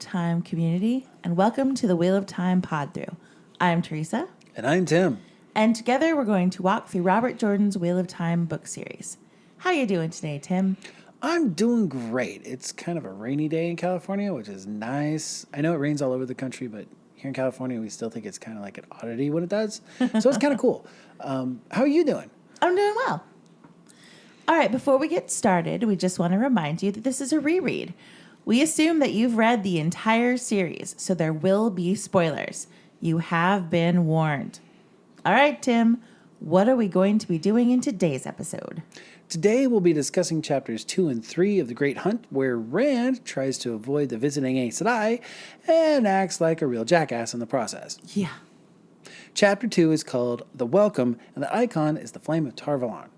Time community, and welcome to the Wheel of Time Pod-Thru. I'm Teresa. And I'm Tim. And together we're going to walk through Robert Jordan's Wheel of Time book series. How you doing today, Tim? I'm doing great. It's kind of a rainy day in California, which is nice. I know it rains all over the country, but here in California, we still think it's kind of like an oddity when it does. So it's kind of cool. How are you doing? I'm doing well. All right, before we get started, we just want to remind you that this is a reread. We assume that you've read the entire series, so there will be spoilers. You have been warned. All right, Tim, what are we going to be doing in today's episode? Today, we'll be discussing chapters 2 and 3 of The Great Hunt, where Rand tries to avoid the visiting Aes Sedai and acts like a real jackass in the process. Yeah. Chapter 2 is called The Welcome, and the icon is the Flame of Tar-Valon.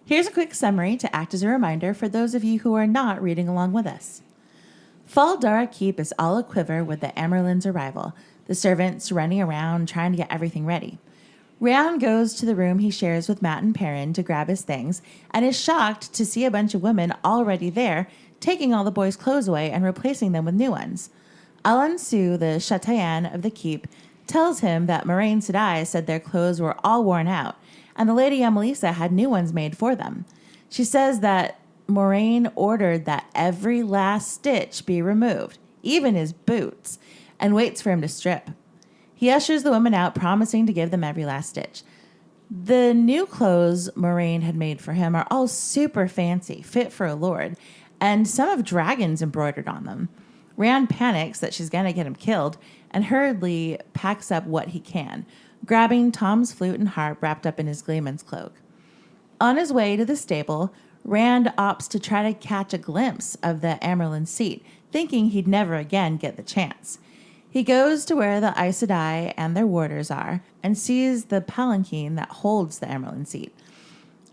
Here's a quick summary to act as a reminder for those of you who are not reading along with us. Fall Dara Keep is all a-quiver with the Amyrlin's arrival, the servants running around trying to get everything ready. Rand goes to the room he shares with Mat and Perrin to grab his things and is shocked to see a bunch of women already there, taking all the boys' clothes away and replacing them with new ones. Alan-Su, the Chatayan of the keep, tells him that Aes Sedai said their clothes were all worn out, and the Lady Amelisa had new ones made for them. She says that Moraine ordered that every last stitch be removed, even his boots, and waits for him to strip. He ushers the women out, promising to give them every last stitch. The new clothes Moraine had made for him are all super fancy, fit for a lord, and some have dragons embroidered on them. Rand panics that she's going to get him killed and hurriedly packs up what he can, grabbing Tom's flute and harp wrapped up in his gleeman's cloak. On his way to the stable, Rand opts to try to catch a glimpse of the Amyrlin seat, thinking he'd never again get the chance. He goes to where the Aes Sedai and their warders are and sees the palanquin that holds the Amyrlin seat.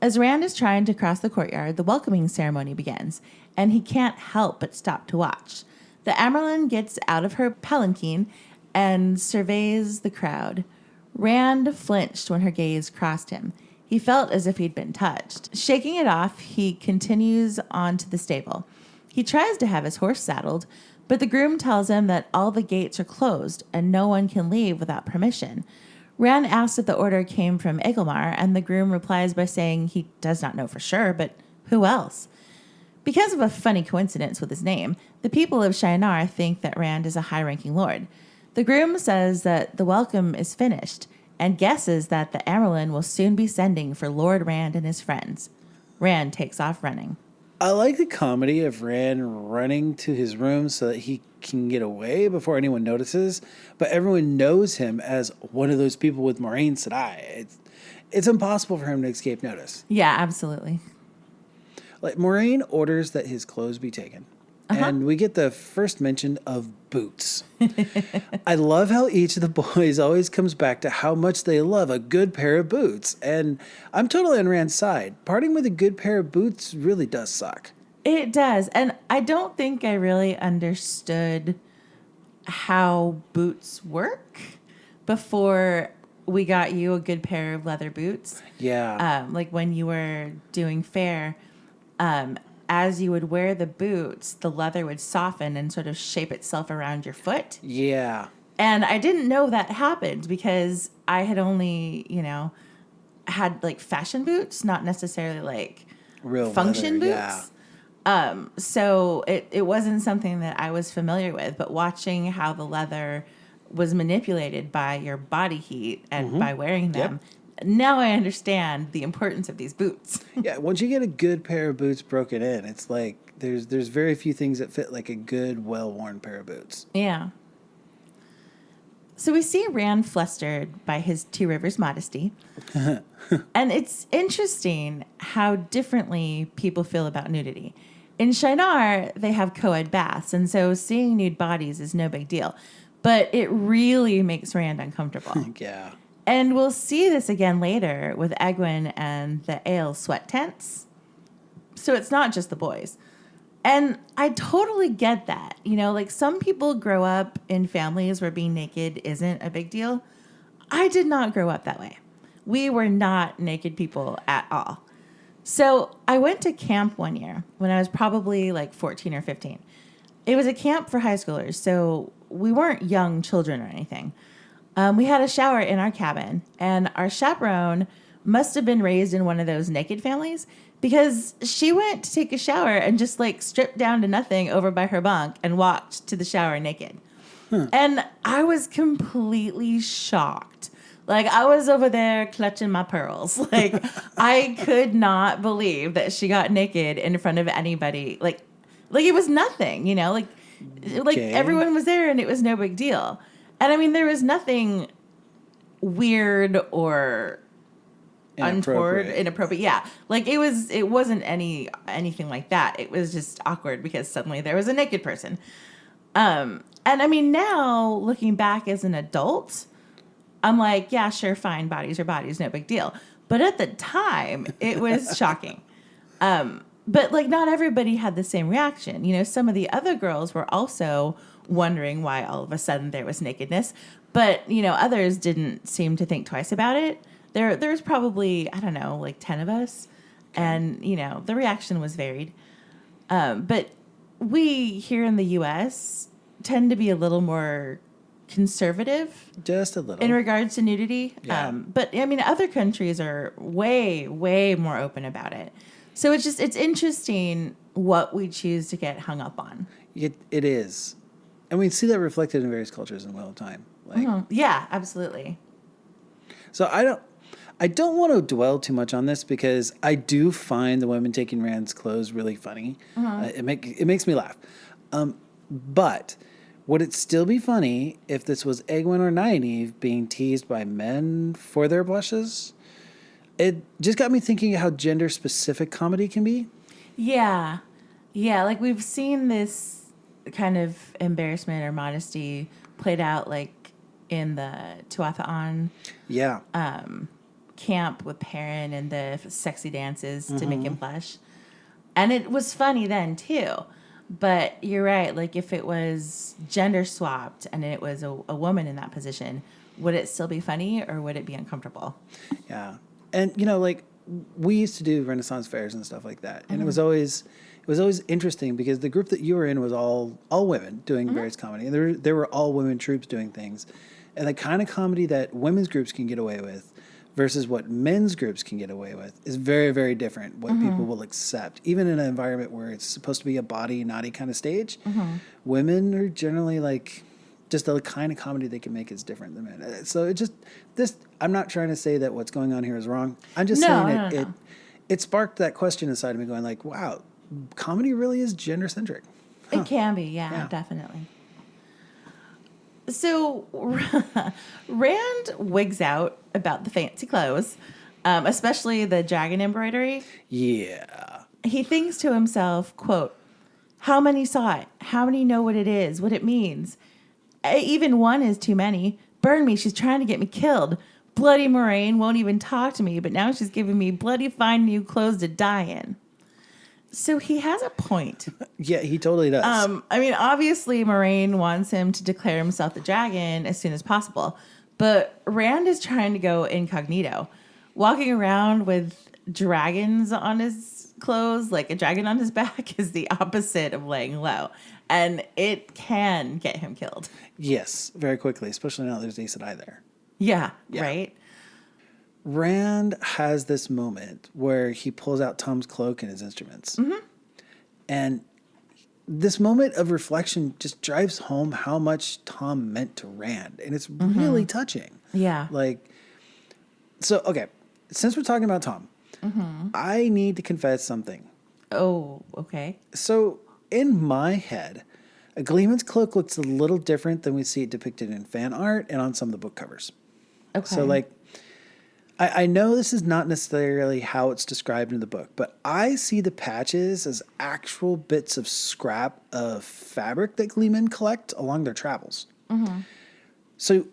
As Rand is trying to cross the courtyard, the welcoming ceremony begins, and he can't help but stop to watch. The Amyrlin gets out of her palanquin and surveys the crowd. Rand flinched when her gaze crossed him. He felt as if he'd been touched. Shaking it off, he continues on to the stable. He tries to have his horse saddled, but the groom tells him that all the gates are closed and no one can leave without permission. Rand asks if the order came from Egilmar, and the groom replies by saying he does not know for sure, but who else? Because of a funny coincidence with his name, the people of Shinar think that Rand is a high-ranking lord. The groom says that the welcome is finished and guesses that the Amyrlin will soon be sending for Lord Rand and his friends. Rand takes off running. I like the comedy of Rand running to his room so that he can get away before anyone notices, but everyone knows him as one of those people with Aes Sedai. It's impossible for him to escape notice. Yeah, absolutely. Like, Moraine orders that his clothes be taken. And we get the first mention of boots. I love how each of the boys always comes back to how much they love a good pair of boots. And I'm totally on Rand's side. Parting with a good pair of boots really does suck. It does. And I don't think I really understood how boots work before we got you a good pair of leather boots. Yeah. Like when you were doing fair, as you would wear the boots, the leather would soften and sort of shape itself around your foot. Yeah. And I didn't know that happened because I had only, had like fashion boots, not necessarily like Real function leather, boots. Yeah. So it wasn't something that I was familiar with, but watching how the leather was manipulated by your body heat and by wearing them, now I understand the importance of these boots. Yeah, once you get a good pair of boots broken in, it's like there's very few things that fit like a good, well-worn pair of boots. Yeah. So we see Rand flustered by his Two Rivers modesty. And it's interesting how differently people feel about nudity. In Shinar, they have co-ed baths, and so seeing nude bodies is no big deal. But it really makes Rand uncomfortable. Yeah. And we'll see this again later with Egwene and the Ale sweat tents. So it's not just the boys. And I totally get that. Like some people grow up in families where being naked isn't a big deal. I did not grow up that way. We were not naked people at all. So I went to camp one year when I was probably like 14 or 15. It was a camp for high schoolers, so we weren't young children or anything. We had a shower in our cabin, and our chaperone must have been raised in one of those naked families because she went to take a shower and just like stripped down to nothing over by her bunk and walked to the shower naked. And I was completely shocked. Like, I was over there clutching my pearls. Like, I could not believe that she got naked in front of anybody. Like it was nothing, you know? Like Okay. everyone was there and it was no big deal. And I mean, there was nothing weird or untoward, inappropriate. Yeah. Like, it wasn't anything like that. It was just awkward because suddenly there was a naked person. And I mean, now looking back as an adult, I'm like, yeah, sure, fine. Bodies are bodies. No big deal. But at the time, it was shocking. But like, not everybody had the same reaction. You know, some of the other girls were also wondering why all of a sudden there was nakedness. But, you know, others didn't seem to think twice about it. There's probably, I don't know, like 10 of us. And, you know, the reaction was varied. But we here in the U.S. tend to be a little more conservative. Just a little. In regards to nudity. Yeah. But, I mean, other countries are way, way more open about it. So it's interesting what we choose to get hung up on. It is. And we see that reflected in various cultures in real time. Like, Yeah, absolutely. So I don't want to dwell too much on this because I do find the women taking Rand's clothes really funny. It makes me laugh. But would it still be funny if this was Egwene or Nynaeve being teased by men for their blushes? It just got me thinking how gender-specific comedy can be. Yeah. Yeah, like we've seen this kind of embarrassment or modesty played out like in the Tuatha Yeah. camp with Perrin and the sexy dances to make him blush. And it was funny then too. But you're right, like if it was gender swapped and it was a woman in that position, would it still be funny or would it be uncomfortable? Yeah. And, you know, like we used to do Renaissance fairs and stuff like that. And it was always interesting because the group that you were in was all women doing various comedy. And there were all women troops doing things. And the kind of comedy that women's groups can get away with versus what men's groups can get away with is very, very different. What people will accept, even in an environment where it's supposed to be a body, naughty kind of stage, women are generally like, just the kind of comedy they can make is different than men. So I'm not trying to say that what's going on here is wrong. I'm just saying it sparked that question inside of me going like, wow, comedy really is gender centric. It can be, yeah, definitely. So Rand wigs out about the fancy clothes, especially the dragon embroidery. Yeah. He thinks to himself, quote, how many saw it? How many know what it is, what it means? Even one is too many. Burn me. She's trying to get me killed. Bloody Moraine won't even talk to me, but now she's giving me bloody fine new clothes to die in. So he has a point. Yeah, he totally does. I mean, obviously Moraine wants him to declare himself the dragon as soon as possible, but Rand is trying to go incognito, walking around with dragons on his clothes, like a dragon on his back, is the opposite of laying low. And it can get him killed. Yes, very quickly, especially now there's Aes Sedai there. Yeah, right? Rand has this moment where he pulls out Tom's cloak and his instruments. And this moment of reflection just drives home how much Tom meant to Rand. And it's really touching. Yeah. Like, so, okay, since we're talking about Tom, I need to confess something. Oh, okay. So, in my head, a Gleeman's cloak looks a little different than we see it depicted in fan art and on some of the book covers. Okay. So, like, I know this is not necessarily how it's described in the book, but I see the patches as actual bits of scrap of fabric that Gleemen collect along their travels. So,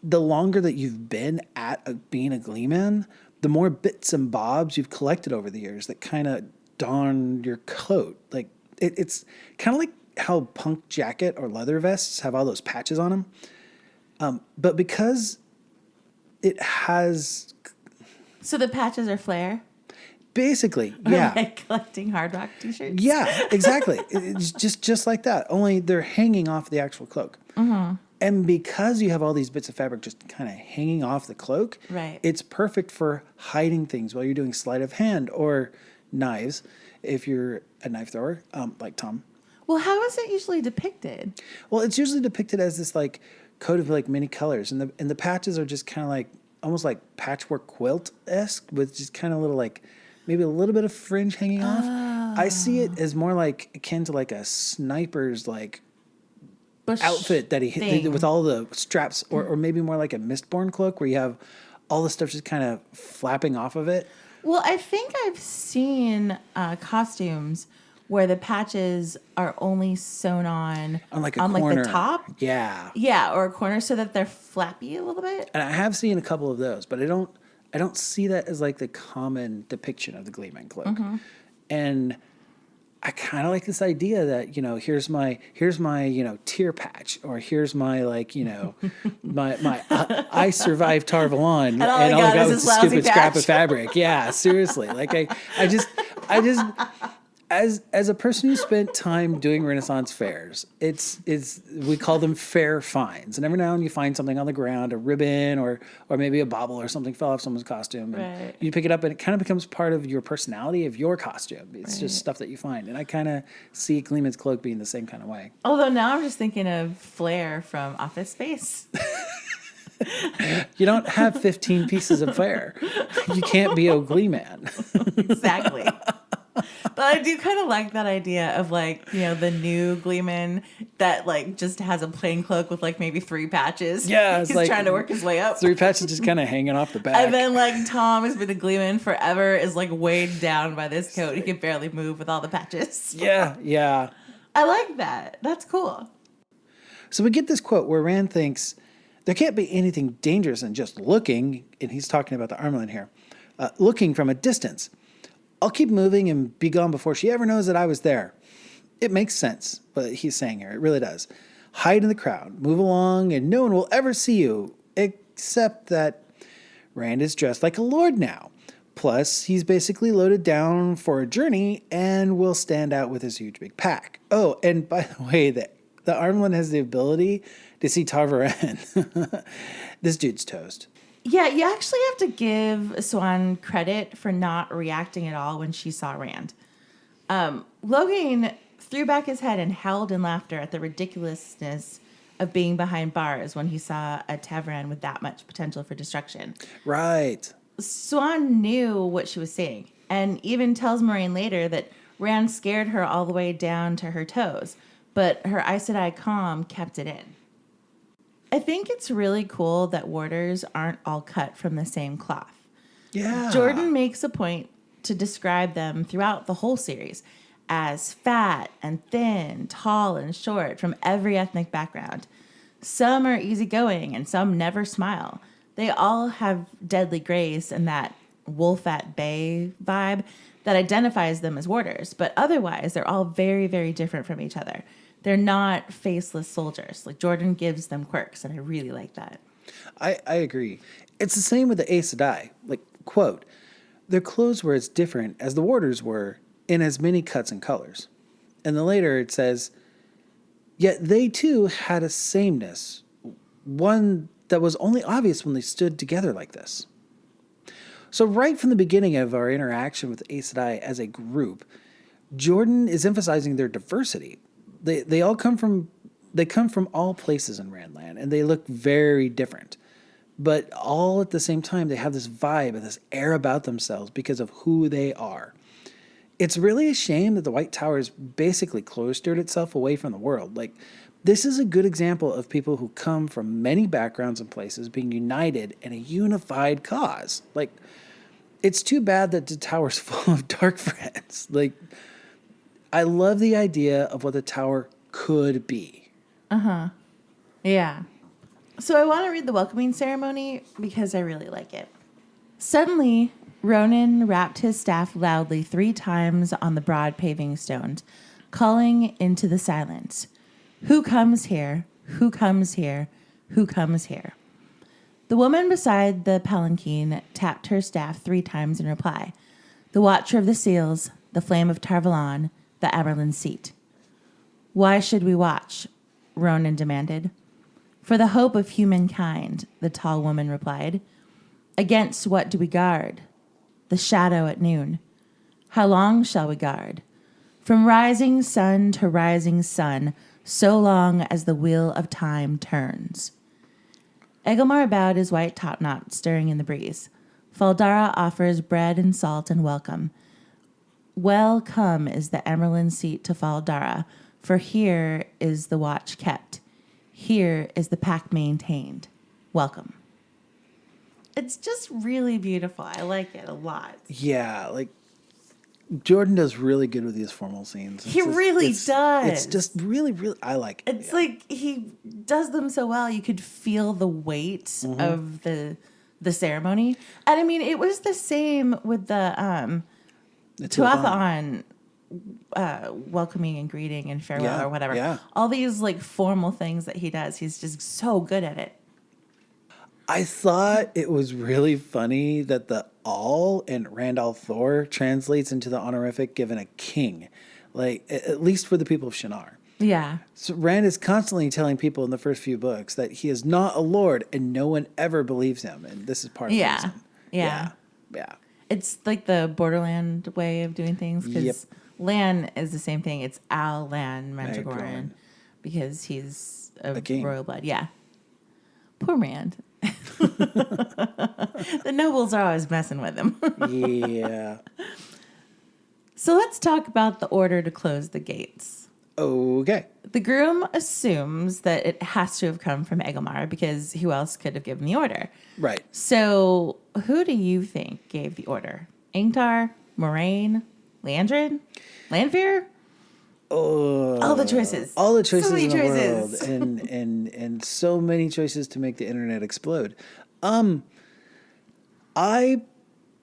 the longer that you've been at being a Gleeman, the more bits and bobs you've collected over the years that kind of darn your coat. Like, it's kind of like how punk jacket or leather vests have all those patches on them. But because it has... So the patches are flare? Basically, Or yeah. like collecting Hard Rock t-shirts. Yeah, exactly. It's just like that. Only they're hanging off the actual cloak. Mm-hmm. And because you have all these bits of fabric just kind of hanging off the cloak, Right. it's perfect for hiding things while you're doing sleight of hand or knives, if you're a knife thrower, like Tom. Well, how is it usually depicted? Well, it's usually depicted as this like coat of like many colors, and the patches are just kind of like almost like patchwork quilt-esque with just kind of little like maybe a little bit of fringe hanging off. I see it as more like akin to like a sniper's like Bush outfit that he thing. with all the straps, or maybe more like a Mistborn cloak where you have all the stuff just kind of flapping off of it. Well, I think I've seen costumes where the patches are only sewn on Like a on corner. like the top. Yeah. Yeah, or a corner so that they're flappy a little bit. And I have seen a couple of those, but I don't see that as like the common depiction of the Gleeman cloak. Mm-hmm. And I kind of like this idea that, here's my tear patch, or here's my like, my I survived Tarvalon, and all I got was a stupid scrap of fabric. Yeah, seriously. Like I just as a person who spent time doing Renaissance fairs, it's we call them fair finds, and every now and then you find something on the ground, a ribbon or maybe a bauble or something fell off someone's costume, and Right. you pick it up, and it kind of becomes part of your personality of your costume. It's Right. just stuff that you find, and I kind of see Gleeman's cloak being the same kind of way. Although now I'm just thinking of Flair from Office Space. You don't have 15 pieces of flair. You can't be a Gleeman. Exactly. But I do kind of like that idea of like, the new Gleeman that like just has a plain cloak with like maybe 3 patches. Yeah, it's he's like trying to work his way up. 3 patches just kind of hanging off the back. And then like Tom has been a Gleeman forever, is like weighed down by this coat. He can barely move with all the patches. Yeah. I like that. That's cool. So we get this quote where Rand thinks there can't be anything dangerous in just looking, and he's talking about the Armelin here, looking from a distance. I'll keep moving and be gone before she ever knows that I was there. It makes sense, what he's saying here. It really does. Hide in the crowd, move along, and no one will ever see you, except that Rand is dressed like a lord now. Plus, he's basically loaded down for a journey and will stand out with his huge big pack. Oh, and by the way, the Armelin has the ability to see Tarvaran. This dude's toast. Yeah, you actually have to give Swan credit for not reacting at all when she saw Rand. Logan threw back his head and howled in laughter at the ridiculousness of being behind bars when he saw a Tavern with that much potential for destruction. Right. Swan knew what she was seeing, and even tells Moraine later that Rand scared her all the way down to her toes, but her Aes Sedai calm kept it in. I think it's really cool that warders aren't all cut from the same cloth. Yeah. Jordan makes a point to describe them throughout the whole series as fat and thin, tall and short from every ethnic background. Some are easygoing and some never smile. They all have deadly grace and that wolf at bay vibe that identifies them as warders, but otherwise they're all very, very different from each other. They're not faceless soldiers. Like Jordan gives them quirks, and I really like that. I agree. It's the same with the Aes Sedai. Like, quote, their clothes were as different as the warders were in as many cuts and colors. And then later it says, yet they too had a sameness, one that was only obvious when they stood together like this. So right from the beginning of our interaction with Aes Sedai as a group, Jordan is emphasizing their diversity. They come from all places in Randland, and they look very different. But all at the same time, they have this vibe and this air about themselves because of who they are. It's really a shame that the White Towers basically cloistered itself away from the world. Like, this is a good example of people who come from many backgrounds and places being united in a unified cause. Like, it's too bad that the Tower's full of dark friends. Like, I love the idea of what the Tower could be. Yeah. So I want to read the welcoming ceremony because I really like it. Suddenly, Ronan rapped his staff loudly 3 times on the broad paving stones, calling into the silence, "Who comes here? Who comes here? Who comes here?" The woman beside the palanquin tapped her staff 3 times in reply. The Watcher of the Seals, the Flame of Tarvalon, the Amerlin Seat. Why should we watch? Ronan demanded. For the hope of humankind, the tall woman replied. Against what do we guard? The shadow at noon. How long shall we guard? From rising sun to rising sun, so long as the wheel of time turns. Egilmar bowed his white topknot, stirring in the breeze. Faldara offers bread and salt and welcome. Well come is the Amerlin Seat to Faldara, for here is the watch kept. Here is the pact maintained. Welcome. It's just really beautiful. I like it a lot. Yeah, like Jordan does really good with these formal scenes. He really does. It's just really, really, I like it. It's like he does them so well. You could feel the weight of the ceremony. And I mean, it was the same with the Tuatha welcoming and greeting and farewell or whatever. Yeah. All these like formal things that he does. He's just so good at it. I thought it was really funny that the all in Randall Thor translates into the honorific given a king, like at least for the people of Shinar. Yeah. So Rand is constantly telling people in the first few books that he is not a lord and no one ever believes him. And this is part of the reason. Yeah. Yeah. It's like the Borderland way of doing things because Yep. Lan is the same thing. It's Al Lan Mandragoran Mandragoran. because he's of A king. royal blood. Yeah. Poor Rand. The nobles are always messing with him. Yeah. So let's talk about the order to close the gates. Okay. The groom assumes that it has to have come from Egilmar because who else could have given the order? Right. So who do you think gave the order? Ingtar, Moraine, Landrin, Lanfear? All the choices. All the choices So many in the choices. world, and so many choices to make the internet explode. I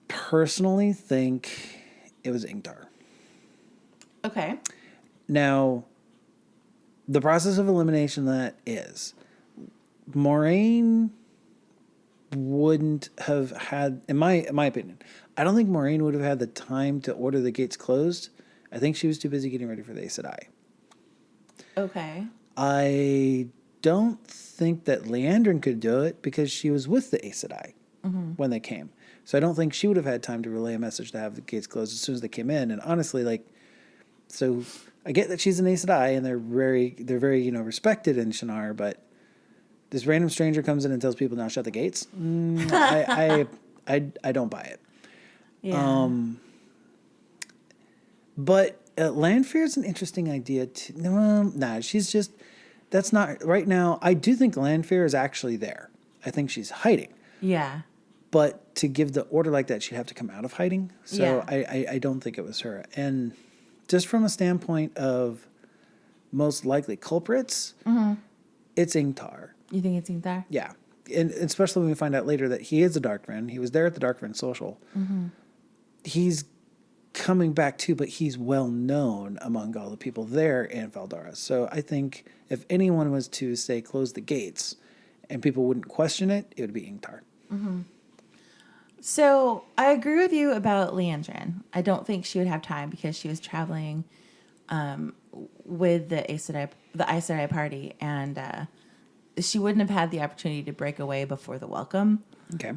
personally think it was Ingtar. Okay. Now, the process of elimination that is, Moraine wouldn't have had, in my opinion, I don't think Moraine would have had the time to order the gates closed. I think she was too busy getting ready for the Aes Sedai. Okay. I don't think that Leandrin could do it because she was with the Aes Sedai when they came. So I don't think she would have had time to relay a message to have the gates closed as soon as they came in. And honestly, like, so I get that she's an Aes Sedai and they're very respected in Shinar, but this random stranger comes in and tells people now shut the gates. I don't buy it. Yeah. But Lanfear is an interesting idea too. Nah, she's just, that's not, right now, I do think Lanfear is actually there. I think she's hiding. Yeah. But to give the order like that, she'd have to come out of hiding. So Yeah. I don't think it was her. And just from a standpoint of most likely culprits, it's Ingtar. You think it's Ingtar? Yeah. And especially when we find out later that he is a Darkren. He was there at the Darkren social. He's coming back too, but he's well known among all the people there in Faldara. So I think if anyone was to say close the gates and people wouldn't question it, it would be Ingtar. So I agree with you about Leandrin. I don't think she would have time because she was traveling with the Aes Sedai party, and she wouldn't have had the opportunity to break away before the welcome. Okay.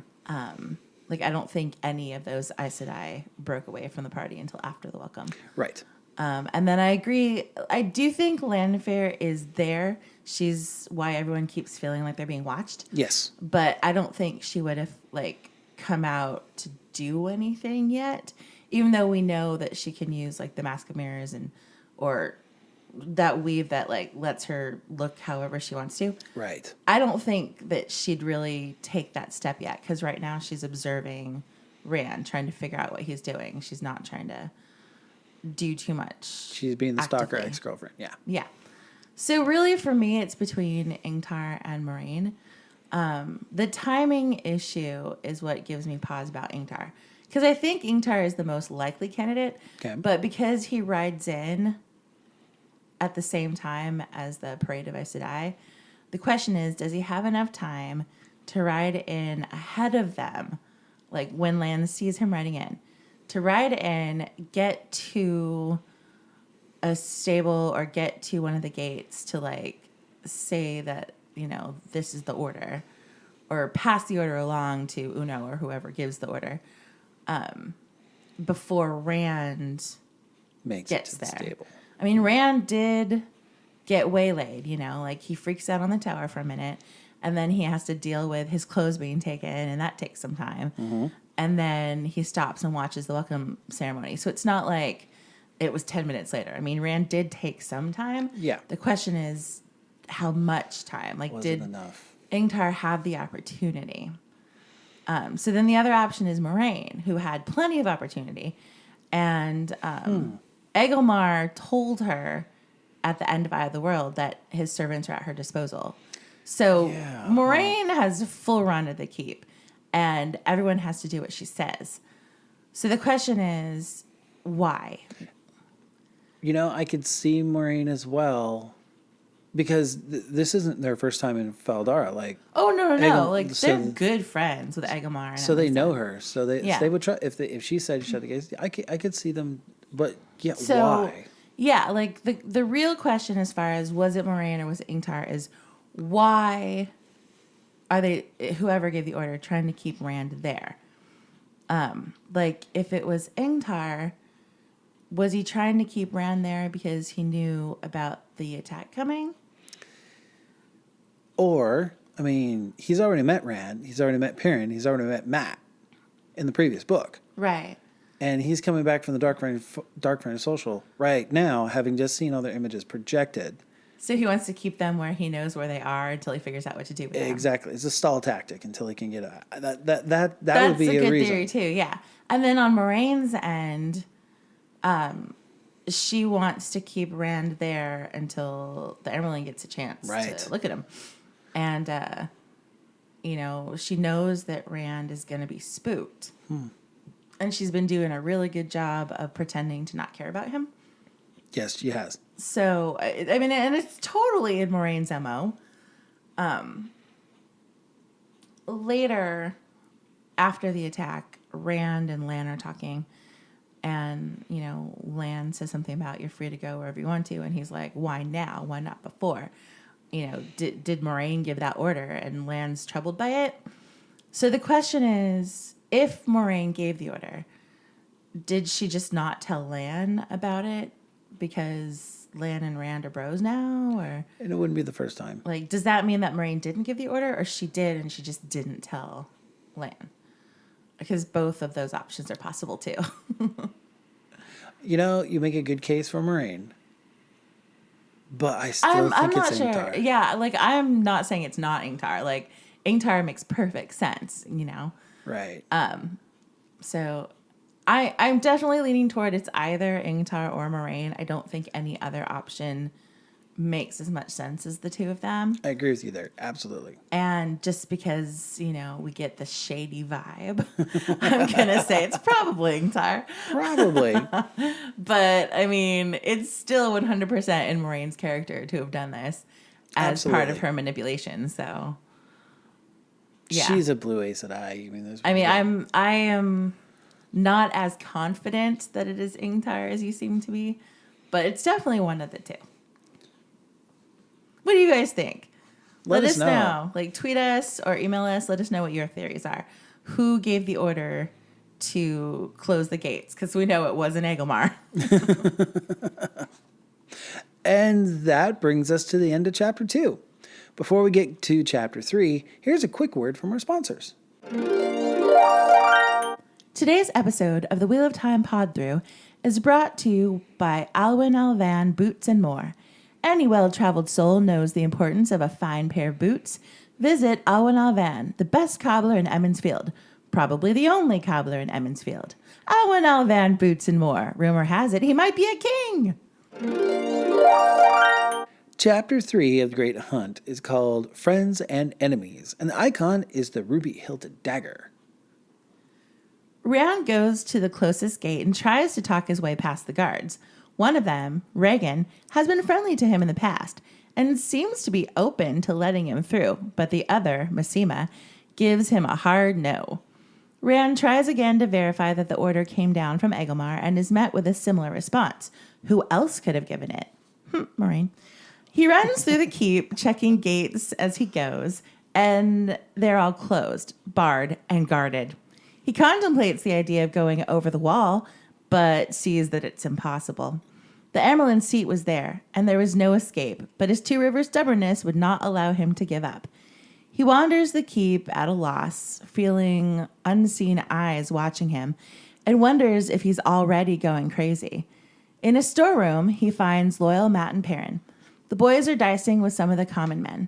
Like, I don't think any of those Aes Sedai broke away from the party until after the welcome. Right. And then I agree. I do think Lanfear is there. She's why everyone keeps feeling like they're being watched. Yes. But I don't think she would have, like, come out to do anything yet. Even though we know that she can use, like, the Mask of Mirrors or that weave that, like, lets her look however she wants to. Right. I don't think that she'd really take that step yet, because right now she's observing Rand, trying to figure out what he's doing. She's not trying to do too much. She's being the stalker actively. ex-girlfriend. Yeah. Yeah. So really, for me, it's between Ingtar and Moraine. The timing issue is what gives me pause about Ingtar, because I think Ingtar is the most likely candidate. Okay. But because he rides in at the same time as the Parade of Aes Sedai, the question is, does he have enough time to ride in ahead of them, like when Lan sees him riding in? to ride in, get to a stable or get to one of the gates to like say that, this is the order, or pass the order along to Uno or whoever gives the order, before Rand gets there. Stable. I mean, Rand did get waylaid, like he freaks out on the tower for a minute, and then he has to deal with his clothes being taken, and that takes some time. Mm-hmm. And then he stops and watches the welcome ceremony. So it's not like it was 10 minutes later. I mean, Rand did take some time. Yeah. The question is, how much time? Like, Wasn't did enough. Ingtar have the opportunity? So then the other option is Moraine, who had plenty of opportunity. And Egilmar told her at the end of Eye of the World that his servants are at her disposal. So Moraine has full run of the keep, and everyone has to do what she says. So the question is, why? I could see Moraine as well, because this isn't their first time in Faldara. Like, oh no! Like they're good friends with Egilmar, so they know her. So they would try if she said shut the gates. I could see them, but why? Yeah, like the real question as far as was it Moraine or was it Ingtar is why are they, whoever gave the order, trying to keep Rand there? Like if it was Ingtar, was he trying to keep Rand there because he knew about the attack coming? Or, I mean, he's already met Rand, he's already met Perrin, he's already met Mat in the previous book. Right. And he's coming back from the Dark Friend Social right now, having just seen all their images projected. So he wants to keep them where he knows where they are until he figures out what to do with them. Exactly. It's a stall tactic until he can get out. That That's would be a good reason. theory too, yeah. And then on Moraine's end, she wants to keep Rand there until the Emerald gets a chance to look at him. And, she knows that Rand is going to be spooked. And she's been doing a really good job of pretending to not care about him. Yes, she has. So, I mean, and it's totally in Moraine's MO. Later, after the attack, Rand and Lan are talking. And, Lan says something about you're free to go wherever you want to. And he's like, why now? Why not before? Did Moraine give that order? And Lan's troubled by it. So the question is, if Moraine gave the order, did she just not tell Lan about it because Lan and Rand are bros now? Or And it wouldn't be the first time. like, does that mean that Moraine didn't give the order, or she did and she just didn't tell Lan? Because both of those options are possible too. You make a good case for Moraine. But I still think I'm it's not sure. Ingtar. Yeah, like I'm not saying it's not Ingtar. Like Ingtar makes perfect sense, Right. So I'm definitely leaning toward it's either Ingtar or Moraine. I don't think any other option makes as much sense as the two of them. I agree with you there. Absolutely. And just because, we get the shady vibe, I'm going to say it's probably Ingtar. Probably. But, I mean, it's still 100% in Moraine's character to have done this as part of her manipulation. So, yeah. She's a blue Aes Sedai. I am not as confident that it is Ingtar as you seem to be, but it's definitely one of the two. What do you guys think? Let us know. Like, tweet us or email us. Let us know what your theories are. Who gave the order to close the gates? Because we know it wasn't Egilmar. And that brings us to the end of Chapter 2. Before we get to Chapter 3, here's a quick word from our sponsors. Today's episode of the Wheel of Time Pod-Thru is brought to you by Alwyn Alvan Boots and More. Any well-traveled soul knows the importance of a fine pair of boots. Visit Alwyn Alvan, the best cobbler in Emmonsfield. Probably the only cobbler in Emmonsfield. Alwyn Alvan Boots and More. Rumor has it he might be a king. Chapter 3 of The Great Hunt is called Friends and Enemies, and the icon is the ruby-hilted dagger. Rand goes to the closest gate and tries to talk his way past the guards. One of them, Reagan, has been friendly to him in the past and seems to be open to letting him through, but the other, Massima, gives him a hard no. Rand tries again to verify that the order came down from Egilmar and is met with a similar response. Who else could have given it? Moraine. He runs through the keep, checking gates as he goes, and they're all closed, barred, and guarded. He contemplates the idea of going over the wall, but sees that it's impossible. The Amerlin seat was there, and there was no escape, but his Two Rivers stubbornness would not allow him to give up. He wanders the keep at a loss, feeling unseen eyes watching him, and wonders if he's already going crazy. In a storeroom, he finds Loyal, Matt, and Perrin. The boys are dicing with some of the common men.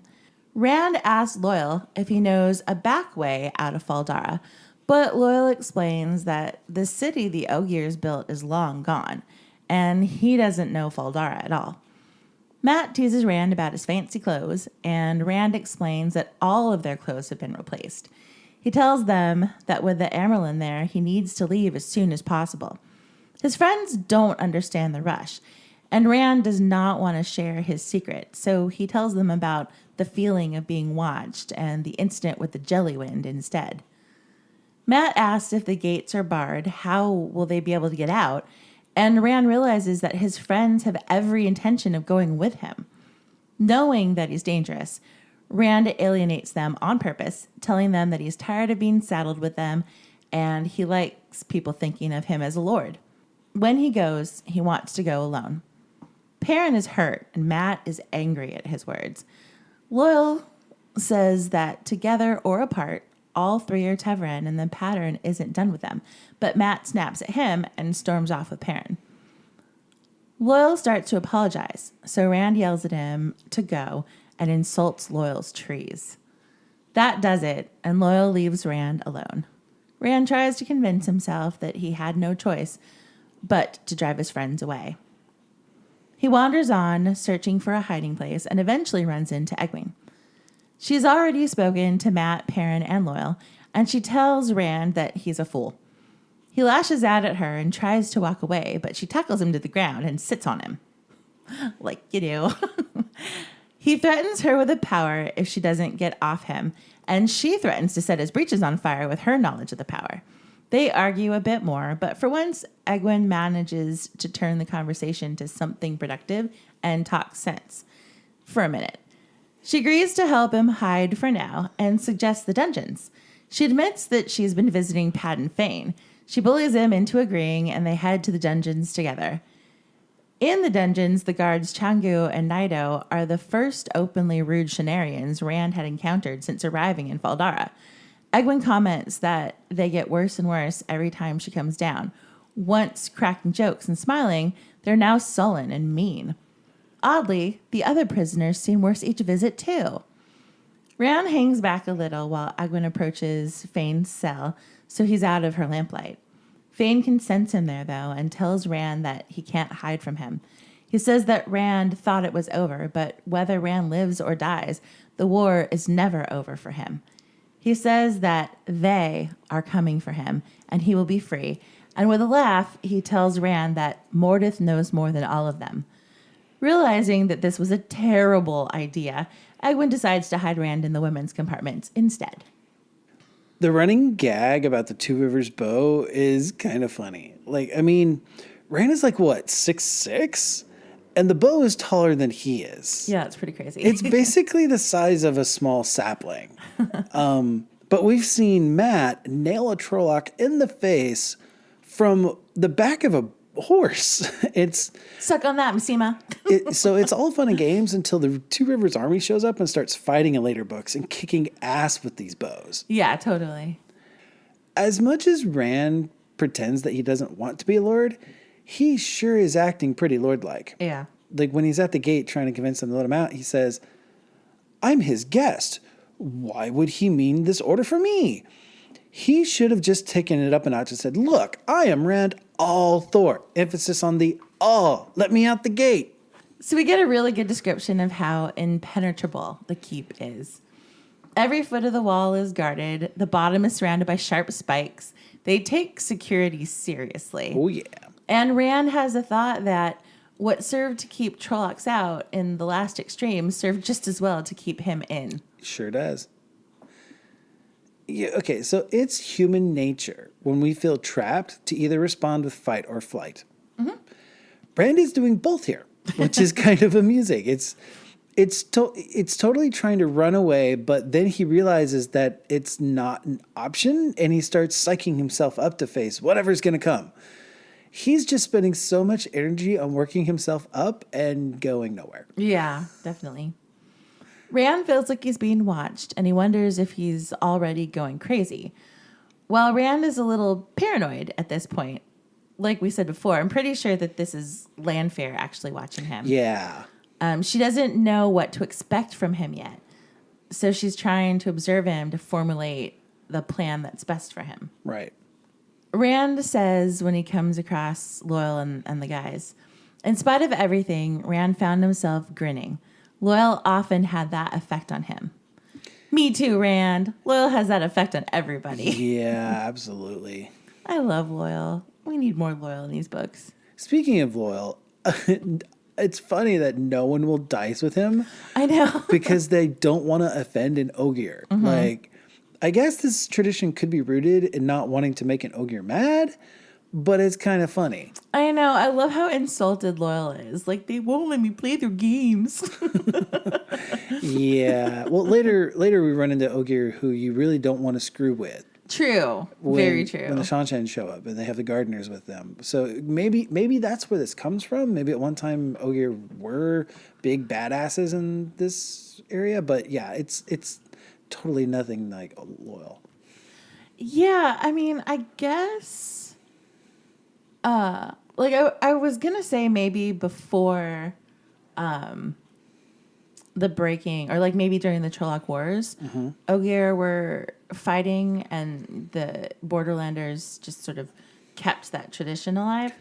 Rand asks Loyal if he knows a back way out of Faldara, but Loyal explains that the city the Ogiers built is long gone, and he doesn't know Faldara at all. Matt teases Rand about his fancy clothes, and Rand explains that all of their clothes have been replaced. He tells them that with the Amerlin there, he needs to leave as soon as possible. His friends don't understand the rush, and Rand does not want to share his secret, so he tells them about the feeling of being watched and the incident with the Jellywind instead. Matt asks if the gates are barred, how will they be able to get out? And Rand realizes that his friends have every intention of going with him. Knowing that he's dangerous, Rand alienates them on purpose, telling them that he's tired of being saddled with them and he likes people thinking of him as a lord. When he goes, he wants to go alone. Perrin is hurt and Matt is angry at his words. Loyal says that together or apart, all three are Teverin and the pattern isn't done with them, but Matt snaps at him and storms off with Perrin. Loyal starts to apologize, so Rand yells at him to go and insults Loyal's trees. That does it, and Loyal leaves Rand alone. Rand tries to convince himself that he had no choice but to drive his friends away. He wanders on, searching for a hiding place, and eventually runs into Egwene. She's already spoken to Matt, Perrin, and Loyal, and she tells Rand that he's a fool. He lashes out at her and tries to walk away, but she tackles him to the ground and sits on him. Like you do. He threatens her with a power if she doesn't get off him, and she threatens to set his breeches on fire with her knowledge of the power. They argue a bit more, but for once, Egwene manages to turn the conversation to something productive and talk sense. For a minute. She agrees to help him hide for now and suggests the dungeons. She admits that she's been visiting Padden Fane. She bullies him into agreeing, and they head to the dungeons together. In the dungeons, the guards Changu and Nido are the first openly rude Shanarians Rand had encountered since arriving in Faldara. Egwene comments that they get worse and worse every time she comes down. Once cracking jokes and smiling, they're now sullen and mean. Oddly, the other prisoners seem worse each visit, too. Rand hangs back a little while Egwene approaches Fane's cell, so he's out of her lamplight. Fane can sense him there, though, and tells Rand that he can't hide from him. He says that Rand thought it was over, but whether Rand lives or dies, the war is never over for him. He says that they are coming for him, and he will be free. And with a laugh, he tells Rand that Mordeth knows more than all of them. Realizing that this was a terrible idea, Egwene decides to hide Rand in the women's compartments instead. The running gag about the Two Rivers bow is kind of funny. Rand is 6'6"? And the bow is taller than he is. Yeah, it's pretty crazy. It's basically the size of a small sapling. But we've seen Matt nail a Trolloc in the face from the back of a horse. It's suck on that, Messima. So it's all fun and games until the Two Rivers army shows up and starts fighting in later books and kicking ass with these bows. Yeah, totally. As much as Rand pretends that he doesn't want to be a lord, he sure is acting pretty lord-like. Yeah. When he's at the gate trying to convince them to let him out, he says, "I'm his guest. Why would he mean this order for me?" He should have just taken it up a notch and said, "Look, I am Rand Althor." Emphasis on the all. Let me out the gate. So we get a really good description of how impenetrable the keep is. Every foot of the wall is guarded. The bottom is surrounded by sharp spikes. They take security seriously. Oh, yeah. And Rand has a thought that what served to keep Trollocs out in the last extreme served just as well to keep him in. Sure does. Yeah, okay, so it's human nature when we feel trapped to either respond with fight or flight. Brandy's doing both here, which is kind of amusing. It's totally trying to run away, but then he realizes that it's not an option, and he starts psyching himself up to face whatever's going to come. He's just spending so much energy on working himself up and going nowhere. Yeah, definitely. Rand feels like he's being watched, and he wonders if he's already going crazy. While Rand is a little paranoid at this point, like we said before, I'm pretty sure that this is Lanfear actually watching him. Yeah. She doesn't know what to expect from him yet, so she's trying to observe him to formulate the plan that's best for him. Right. Rand says when he comes across Loyal and the guys, in spite of everything, Rand found himself grinning. Loyal often had that effect on him. Me too, Rand. Loyal has that effect on everybody. Yeah, absolutely. I love Loyal. We need more Loyal in these books. Speaking of Loyal, it's funny that no one will dice with him. I know. Because they don't want to offend an Ogier. Like, I guess this tradition could be rooted in not wanting to make an Ogier mad, but it's kind of funny. I know. I love how insulted Loyal is. Like, they won't let me play their games. Yeah. Well, later we run into Ogier who you really don't want to screw with. True. Very true. When the Shanshan show up and they have the gardeners with them. So maybe that's where this comes from. Maybe at one time Ogier were big badasses in this area. But yeah, it's totally nothing like Loyal. Yeah, I mean, I guess, like I was gonna say maybe before, the breaking, or like maybe during the Trolloc Wars, Ogier were fighting, and the Borderlanders just sort of kept that tradition alive.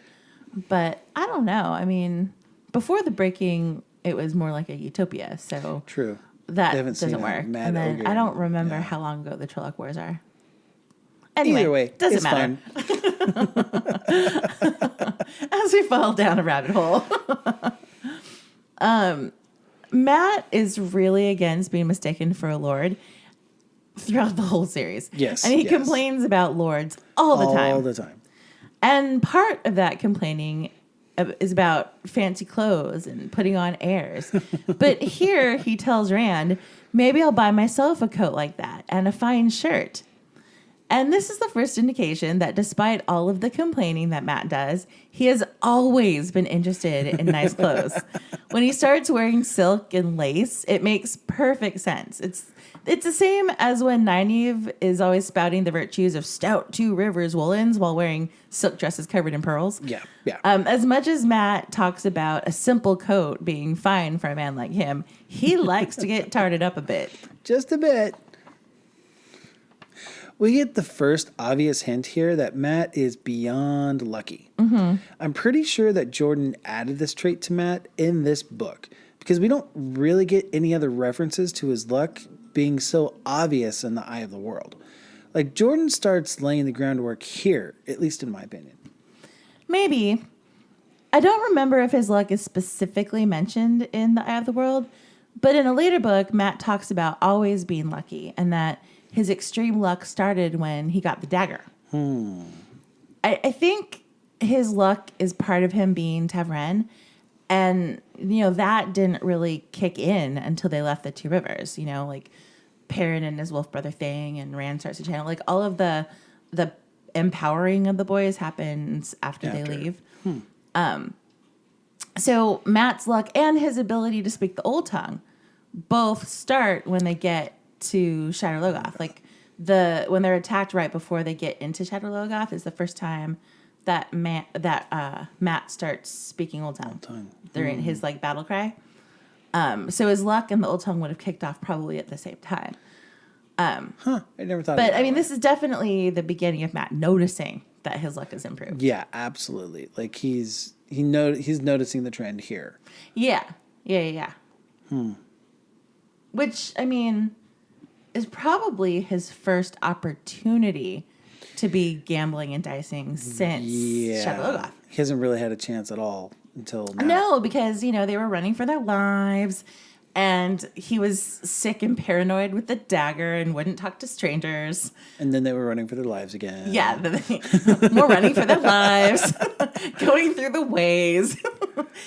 But I don't know. I mean, before the breaking, it was more like a utopia. So True. that doesn't work. Mad And then Ogier. I don't remember how long ago the Trolloc Wars are. Anyway, Either way, doesn't it's matter. fine. As we fall down a rabbit hole. Matt is really against being mistaken for a lord throughout the whole series. Yes. And he yes. complains about lords all the time. All the time. And part of that complaining is about fancy clothes and putting on airs. But here he tells Rand, maybe I'll buy myself a coat like that and a fine shirt. And this is the first indication that despite all of the complaining that Matt does, he has always been interested in nice clothes. When he starts wearing silk and lace, it makes perfect sense. It's the same as when Nynaeve is always spouting the virtues of stout Two Rivers woolens while wearing silk dresses covered in pearls. Yeah. Yeah. As much as Matt talks about a simple coat being fine for a man like him, he likes to get tarted up a bit. Just a bit. We get the first obvious hint here that Matt is beyond lucky. I'm pretty sure that Jordan added this trait to Matt in this book because we don't really get any other references to his luck being so obvious in the eye of the world. Like, Jordan starts laying the groundwork here, at least in my opinion. Maybe. I don't remember if his luck is specifically mentioned in The Eye of the World, but in a later book, Matt talks about always being lucky and that his extreme luck started when he got the dagger. I think his luck is part of him being Tavren, and, that didn't really kick in until they left the Two Rivers, like Perrin and his wolf brother thing, and Rand starts to channel. Like, all of the empowering of the boys happens after they leave. So Matt's luck and his ability to speak the Old Tongue both start when they get to Shadar Logoth. Like, when they're attacked right before they get into Shadar Logoth is the first time that Matt starts speaking Old Tongue. During his battle cry. So his luck and the Old Tongue would have kicked off probably at the same time. I never thought. But I mean, this is definitely the beginning of Matt noticing that his luck has improved. Yeah, absolutely. Like, he's noticing the trend here. Yeah. Which, I mean, is probably his first opportunity to be gambling and dicing since Shadar Logoth. He hasn't really had a chance at all until now. No, because, they were running for their lives. And he was sick and paranoid with the dagger and wouldn't talk to strangers. And then they were running for their lives again. Yeah, more running for their lives, going through the ways,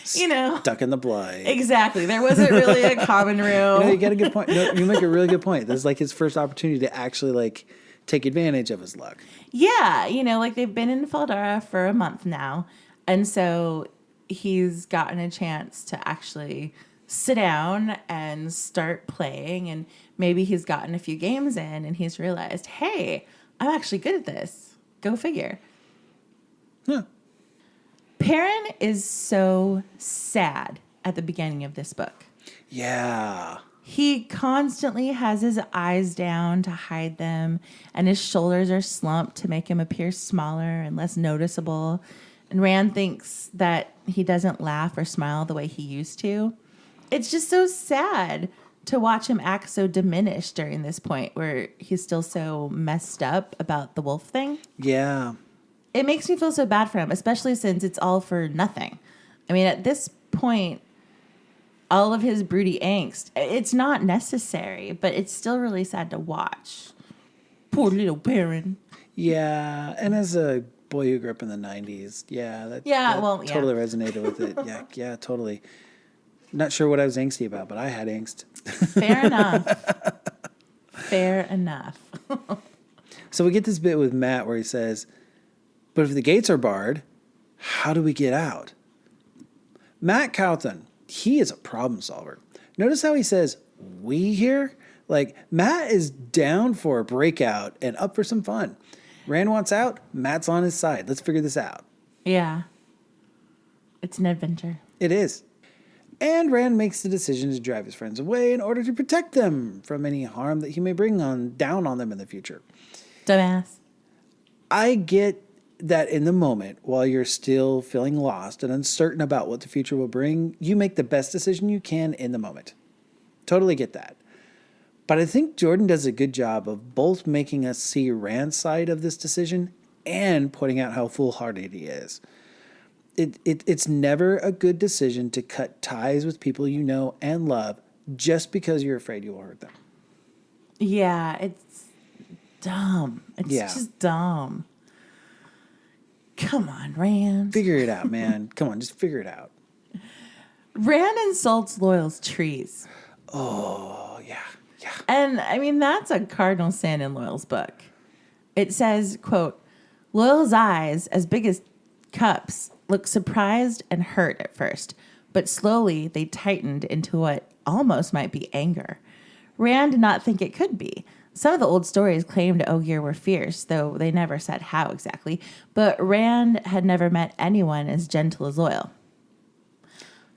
Stuck in the blight. Exactly. There wasn't really a common room. You get a good point. No, you make a really good point. This is like his first opportunity to actually take advantage of his luck. Yeah, they've been in Faldara for a month now. And so he's gotten a chance to actually sit down and start playing, and maybe he's gotten a few games in and he's realized, hey, I'm actually good at this. Go figure. Yeah. Perrin is so sad at the beginning of this book. Yeah. He constantly has his eyes down to hide them, and his shoulders are slumped to make him appear smaller and less noticeable. And Rand thinks that he doesn't laugh or smile the way he used to. It's just so sad to watch him act so diminished during this point where he's still so messed up about the wolf thing. Yeah. It makes me feel so bad for him, especially since it's all for nothing. I mean, at this point, all of his broody angst, it's not necessary, but it's still really sad to watch. Poor little Perrin. Yeah. And as a boy who grew up in the 90s, that totally resonated with it. Yeah, totally. Not sure what I was angsty about, but I had angst. Fair enough. Fair enough. So we get this bit with Matt where he says, but if the gates are barred, how do we get out? Matt Cowthon, he is a problem solver. Notice how he says, we here? Matt is down for a breakout and up for some fun. Rand wants out. Matt's on his side. Let's figure this out. Yeah. It's an adventure. It is. And Rand makes the decision to drive his friends away in order to protect them from any harm that he may bring down on them in the future. Dumbass. I get that in the moment, while you're still feeling lost and uncertain about what the future will bring, you make the best decision you can in the moment. Totally get that. But I think Jordan does a good job of both making us see Rand's side of this decision and pointing out how foolhardy he is. It's never a good decision to cut ties with people you know and love just because you're afraid you will hurt them. Yeah, it's dumb. It's just dumb. Come on, Rand. Figure it out, man. Come on, just figure it out. Rand insults Loyal's trees. Oh, yeah. And, I mean, that's a cardinal sin in Loyal's book. It says, quote, Loyal's eyes, as big as cups, looked surprised and hurt at first, but slowly they tightened into what almost might be anger. Rand did not think it could be. Some of the old stories claimed Ogier were fierce, though they never said how exactly, but Rand had never met anyone as gentle as Loyal.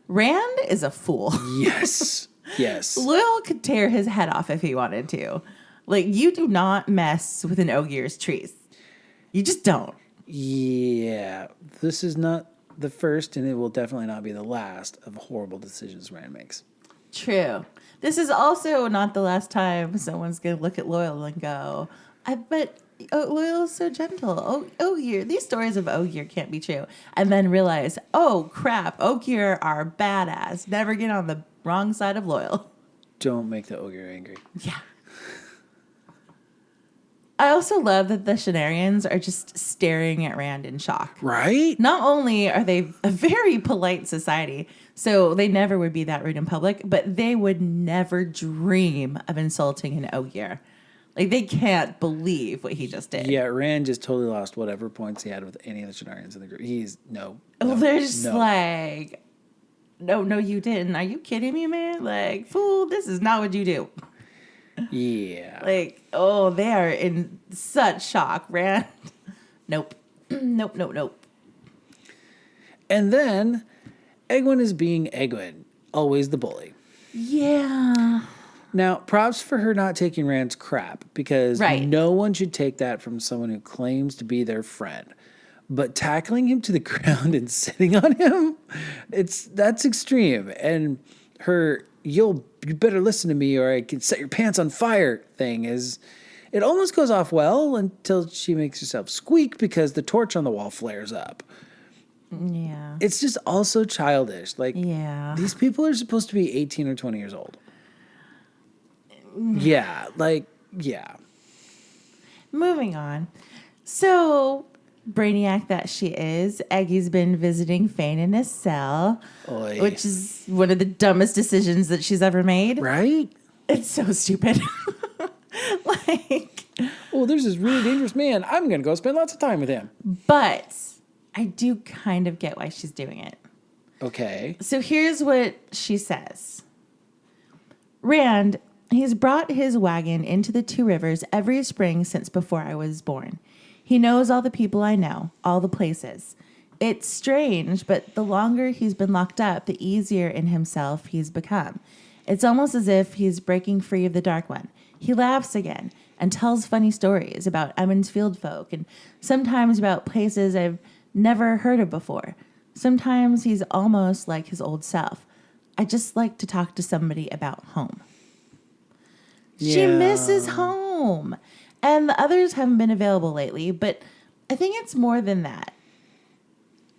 Rand is a fool. Yes. Yes. Loyal could tear his head off if he wanted to. You do not mess with an Ogier's trees. You just don't. Yeah. This is not the first, and it will definitely not be the last of horrible decisions Rand makes. True. This is also not the last time someone's going to look at Loyal and go, I bet Loyal is so gentle. Ogier, these stories of Ogier can't be true. And then realize, oh, crap, Ogier are badass. Never get on the wrong side of Loyal. Don't make the Ogier angry. Yeah. I also love that the Shenarians are just staring at Rand in shock. Right? Not only are they a very polite society, so they never would be that rude in public, but they would never dream of insulting an Ogier. They can't believe what he just did. Yeah, Rand just totally lost whatever points he had with any of the Shenarians in the group. They're just no, you didn't. Are you kidding me, man? Fool, this is not what you do. Yeah. They are in such shock. Rand, nope. Nope. And then Egwene is being Egwene, always the bully. Yeah. Now, props for her not taking Rand's crap, because no one should take that from someone who claims to be their friend. But tackling him to the ground and sitting on him, that's extreme. And her you better listen to me or I can set your pants on fire thing it almost goes off well until she makes herself squeak because the torch on the wall flares up. Yeah. It's just also childish. Like, Yeah. these people are supposed to be 18 or 20 years old. Yeah, like, yeah. Moving on. So, brainiac that she is, Aggie's been visiting Fane in his cell, Oy. which is one of the dumbest decisions that she's ever made. Right? It's so stupid. Like, Oh, there's this really dangerous man. I'm going to go spend lots of time with him. but I do kind of get why she's doing it. Okay. So here's what she says. Rand, he's brought his wagon into the Two Rivers every spring since before I was born. He knows all the people I know, all the places. It's strange, but the longer he's been locked up, the easier in himself he's become. It's almost as if he's breaking free of the Dark One. He laughs again and tells funny stories about Emmons Field folk and sometimes about places I've never heard of before. Sometimes he's almost like his old self. I just like to talk to somebody about home. She Yeah. misses home. And the others haven't been available lately, but I think it's more than that.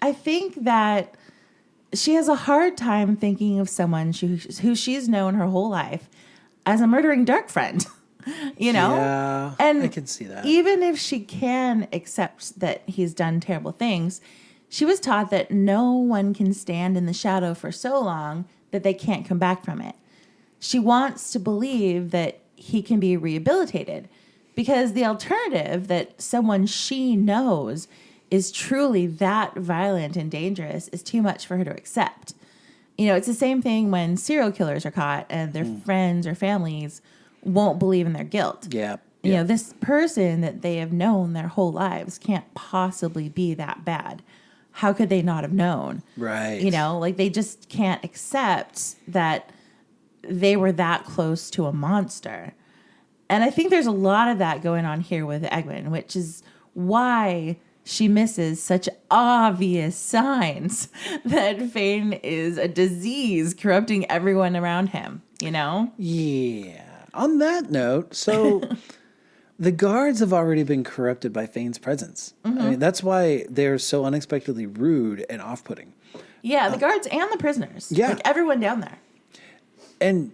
I think that she has a hard time thinking of someone who she's known her whole life as a murdering dark friend, you know? Yeah, And I can see that. even if she can accept that he's done terrible things, she was taught that no one can stand in the shadow for so long that they can't come back from it. She wants to believe that he can be rehabilitated because the alternative that someone she knows is truly that violent and dangerous is too much for her to accept. You know, it's the same thing when serial killers are caught and their friends or families won't believe in their guilt. Yeah. You know, this person that they have known their whole lives can't possibly be that bad. How could they not have known? Right. You know, like they just can't accept that they were that close to a monster. And I think there's a lot of that going on here with Egwene, which is why she misses such obvious signs that Fane is a disease corrupting everyone around him, you know? Yeah. On that note, so the guards have already been corrupted by Fane's presence. I mean, that's why they're so unexpectedly rude and off-putting. Yeah, the guards and the prisoners. Yeah. Like everyone down there. And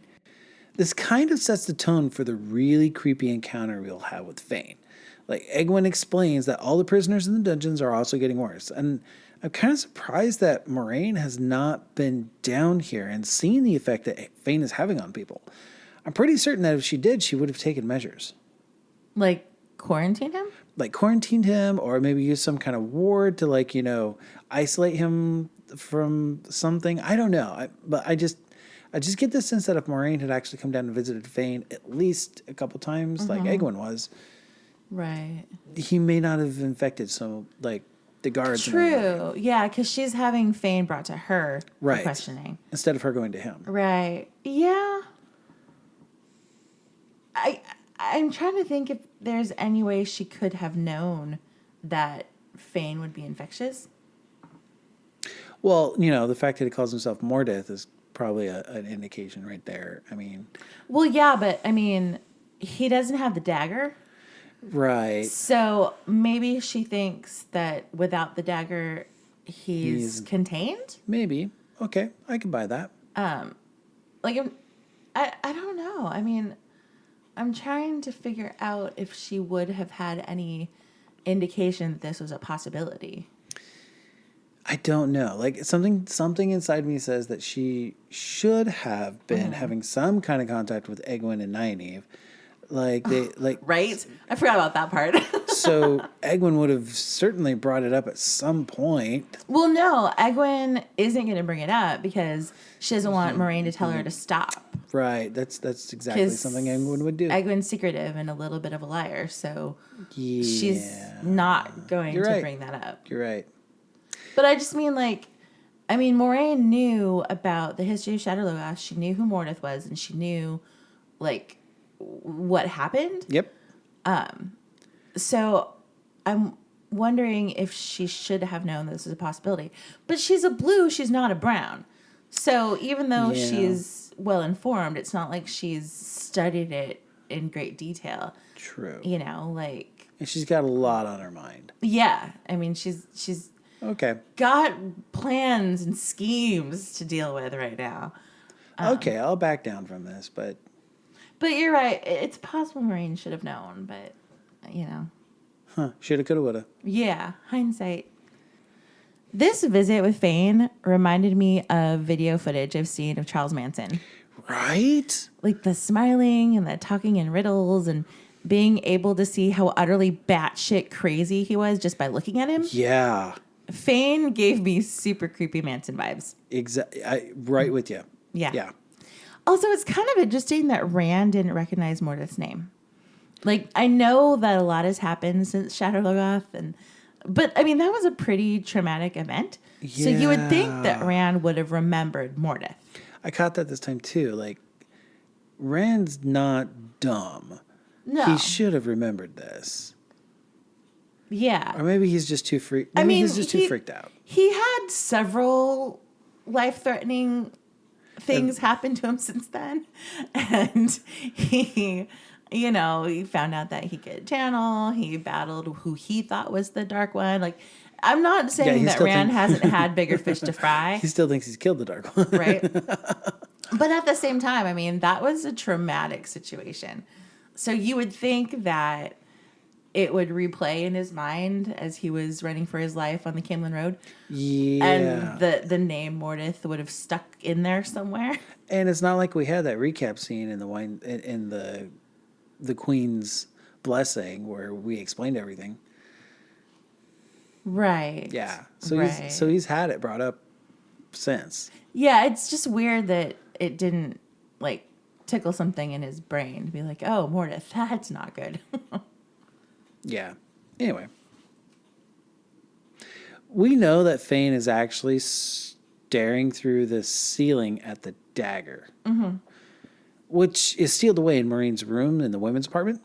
this kind of sets the tone for the really creepy encounter we'll have with Fane. Like, Egwene explains that all the prisoners in the dungeons are also getting worse. And I'm kind of surprised that Moraine has not been down here and seen the effect that Fane is having on people. I'm pretty certain that if she did, she would have taken measures. Like quarantine him? Like quarantined him or maybe use some kind of ward to, like, you know, isolate him from something. I don't know. But I just get the sense that if Moraine had actually come down and visited Fane at least a couple times, like Egwene was, Right. he may not have infected like the guards. and everybody, True. Yeah, because she's having Fane brought to her for Right. questioning. instead of her going to him. Right. Yeah. I'm trying to think if there's any way she could have known that Fane would be infectious. Well, you know, the fact that he calls himself Mordeth is probably an indication right there. I mean, Well, yeah, but I mean, he doesn't have the dagger. right. So maybe she thinks that without the dagger, he's contained. Maybe. Okay, I can buy that. Like, I don't know. I mean, I'm trying to figure out if she would have had any indication that this was a possibility. I don't know. Like something inside me says that she should have been having some kind of contact with Egwene and Nynaeve. Like they like Right? I forgot about that part. so Egwene would have certainly brought it up at some point. Well, no, Egwene isn't going to bring it up because she doesn't want Moraine to tell her to stop. Right. That's exactly 'Cause something Egwene would do. Egwene's secretive and a little bit of a liar, so Yeah. she's not going You're to right. bring that up. You're right. But I just mean, like, Moraine knew about the history of Shadowlugast. She knew who Mordeth was, and she knew, like, what happened. Yep. So I'm wondering if she should have known this was a possibility. But she's a blue, she's not a brown. So even though Yeah. she's well informed, it's not like she's studied it in great detail. True. You know, like, And she's got a lot on her mind. yeah. I mean, she's Okay. got plans and schemes to deal with right now. Okay, I'll back down from this, but But you're right. It's possible Moraine should have known, but, shoulda, coulda, woulda. Yeah, hindsight. This visit with Fane reminded me of video footage I've seen of Charles Manson. Right? Like the smiling and the talking in riddles and being able to see how utterly batshit crazy he was just by looking at him. Yeah. Fane gave me super creepy Manson vibes. Exactly. Right with you. Yeah. Yeah. Also, it's kind of interesting that Rand didn't recognize Mordeth's name. Like, I know that a lot has happened since Shadow Logoth, but I mean, that was a pretty traumatic event. Yeah. So you would think that Rand would have remembered Mordeth. I caught that this time too. Like, Rand's not dumb. No. He should have remembered this. Yeah. Or maybe he's just too freaked. Maybe he's just too freaked out. He had several life-threatening things happen to him since then. And he found out that he could channel. He battled who he thought was the Dark One. Like, I'm not saying that Rand hasn't had bigger fish to fry. He still thinks he's killed the Dark One. Right? But at the same time, I mean, that was a traumatic situation. So you would think that it would replay in his mind as he was running for his life on the Camelin Road. Yeah. And the name Mordeth would have stuck in there somewhere. And it's not like we had that recap scene in the Queen's blessing where we explained everything. Right. Yeah. So he's had it brought up since. Yeah, it's just weird that it didn't tickle something in his brain to be like, oh, Mordeth, that's not good. Yeah. Anyway. We know that Fane is actually staring through the ceiling at the dagger. Mm-hmm. Which is sealed away in Moraine's room in the women's apartment.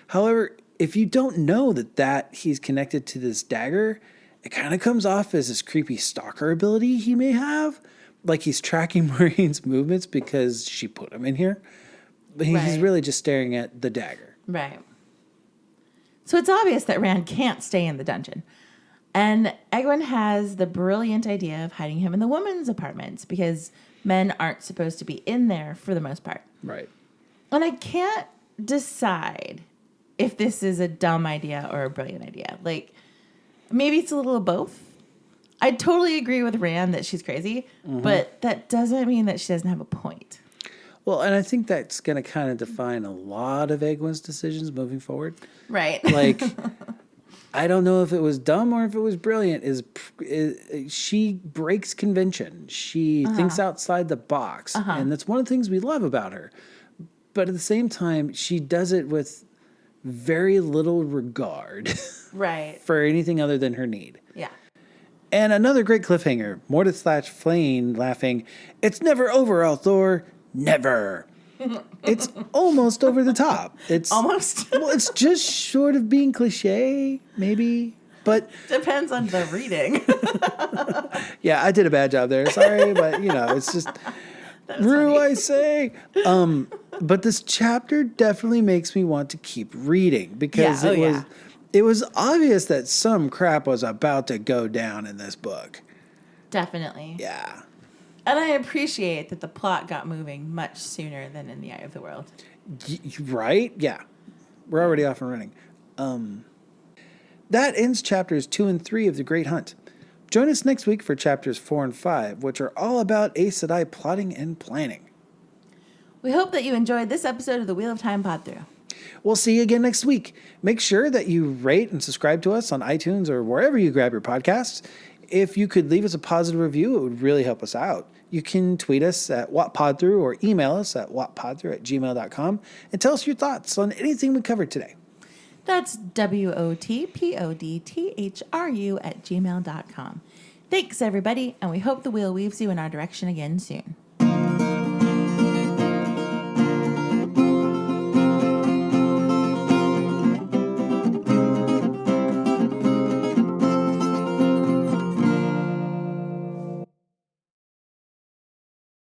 However, if you don't know that he's connected to this dagger, it kind of comes off as this creepy stalker ability he may have. Like he's tracking Moraine's movements because she put him in here. But he's really just staring at the dagger. Right. So it's obvious that Rand can't stay in the dungeon. And Egwene has the brilliant idea of hiding him in the women's apartments because men aren't supposed to be in there for the most part. Right. And I can't decide if this is a dumb idea or a brilliant idea. Like, maybe it's a little of both. I totally agree with Rand that she's crazy, but that doesn't mean that she doesn't have a point. Well, and I think that's going to kind of define a lot of Egwene's decisions moving forward. Right. Like, I don't know if it was dumb or if it was brilliant. She breaks convention. She thinks outside the box. And that's one of the things we love about her. But at the same time, she does it with very little regard for anything other than her need. Yeah. And another great cliffhanger. Mordeth / Fane laughing, "It's never over, Althor. Never." It's almost over the top. It's almost. Well, it's just short of being cliche, maybe. But depends on the reading. Yeah, I did a bad job there. Sorry, but it's just Rue, I say. But this chapter definitely makes me want to keep reading because it was obvious that some crap was about to go down in this book. Definitely. Yeah. And I appreciate that the plot got moving much sooner than in The Eye of the World. Right? Yeah. We're already off and running. That ends chapters 2 and 3 of The Great Hunt. Join us next week for chapters 4 and 5, which are all about Aes Sedai plotting and planning. We hope that you enjoyed this episode of the Wheel of Time Pod-Thru. We'll see you again next week. Make sure that you rate and subscribe to us on iTunes or wherever you grab your podcasts. If you could leave us a positive review, it would really help us out. You can tweet us at Pod-Thru or email us at whatpodthru@gmail.com and tell us your thoughts on anything we covered today. That's WOTPODTHRU@gmail.com. Thanks, everybody, and we hope the wheel weaves you in our direction again soon.